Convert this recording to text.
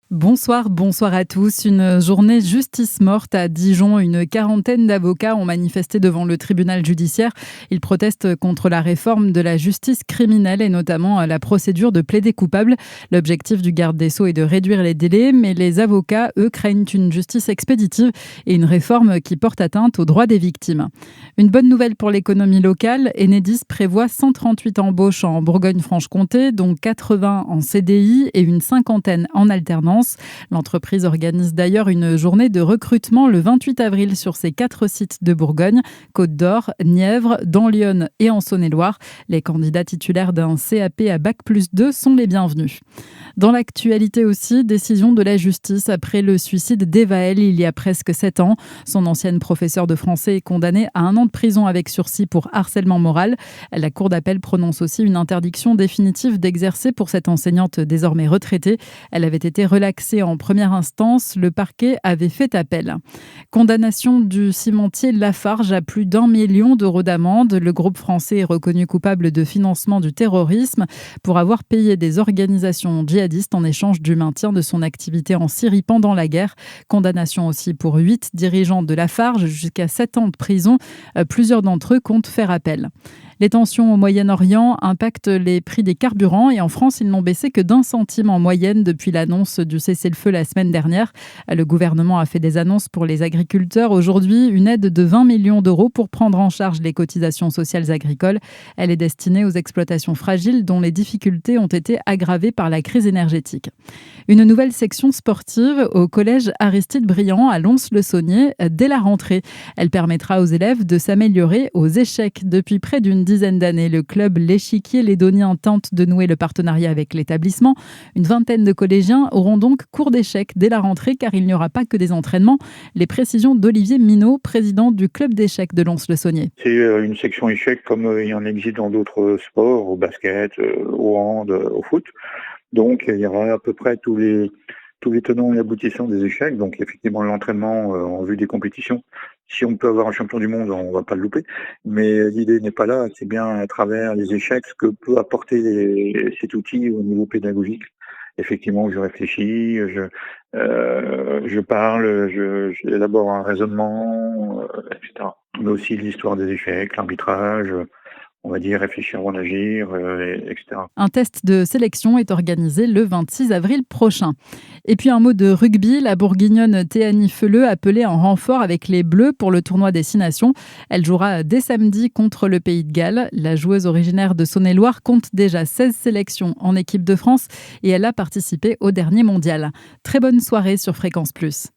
Bonsoir à tous. Une journée justice morte à Dijon. Une quarantaine d'avocats ont manifesté devant le tribunal judiciaire. Ils protestent contre la réforme de la justice criminelle et notamment la procédure de plaider coupable. L'objectif du garde des Sceaux est de réduire les délais, mais les avocats, eux, craignent une justice expéditive et une réforme qui porte atteinte aux droits des victimes. Une bonne nouvelle pour l'économie locale, Enedis prévoit 138 embauches en Bourgogne-Franche-Comté, dont 80 en CDI et une cinquantaine en alternance. L'entreprise organise d'ailleurs une journée de recrutement le 28 avril sur ses 4 sites de Bourgogne, Côte-d'Or, Nièvre, dans l'Yonne et en Saône-et-Loire. Les candidats titulaires d'un CAP à Bac+2 sont les bienvenus. Dans l'actualité aussi, décision de la justice après le suicide d'Evaël il y a presque 7 ans. Son ancienne professeure de français est condamnée à 1 an de prison avec sursis pour harcèlement moral. La cour d'appel prononce aussi une interdiction définitive d'exercer pour cette enseignante désormais retraitée. Elle avait été relaxée en première instance. Le parquet avait fait appel. Condamnation du cimentier Lafarge à plus d'1 million d'euros d'amende. Le groupe français est reconnu coupable de financement du terrorisme pour avoir payé des organisations djihadistes en échange du maintien de son activité en Syrie pendant la guerre. Condamnation aussi pour 8 dirigeants de Lafarge, jusqu'à 7 ans de prison. Plusieurs d'entre eux comptent faire appel. Les tensions au Moyen-Orient impactent les prix des carburants et en France, ils n'ont baissé que d'1 centime en moyenne depuis l'annonce du cessez-le-feu la semaine dernière. Le gouvernement a fait des annonces pour les agriculteurs. Aujourd'hui, une aide de 20 millions d'euros pour prendre en charge les cotisations sociales agricoles. Elle est destinée aux exploitations fragiles dont les difficultés ont été aggravées par la crise énergétique. Une nouvelle section sportive au collège Aristide Briand à Lons-le-Saunier dès la rentrée. Elle permettra aux élèves de s'améliorer aux échecs. Depuis près d'une dizaine d'années, le club L'Échiquier lédonien tente de nouer le partenariat avec l'établissement. Une vingtaine de collégiens auront donc cours d'échecs dès la rentrée car il n'y aura pas que des entraînements. Les précisions d'Olivier Minot, président du club d'échecs de Lons-le-Saunier. C'est une section échecs comme il y en existe dans d'autres sports, au basket, au hand, au foot. Donc il y aura à peu près tous les tenants et aboutissants des échecs. Donc effectivement l'entraînement en vue des compétitions. Si on peut avoir un champion du monde, on va pas le louper. Mais l'idée n'est pas là. C'est bien à travers les échecs ce que peut apporter cet outil au niveau pédagogique. Effectivement, je réfléchis, je parle, j'élabore un raisonnement, etc. Mais aussi l'histoire des échecs, l'arbitrage, on va dire réfléchir avant d'agir, etc. Un test de sélection est organisé le 26 avril prochain. Et puis un mot de rugby, la bourguignonne Théanie Feleux appelée en renfort avec les Bleus pour le tournoi des 6 nations. Elle jouera dès samedi contre le Pays de Galles. La joueuse originaire de Saône-et-Loire compte déjà 16 sélections en équipe de France et elle a participé au dernier mondial. Très bonne soirée sur Fréquence Plus.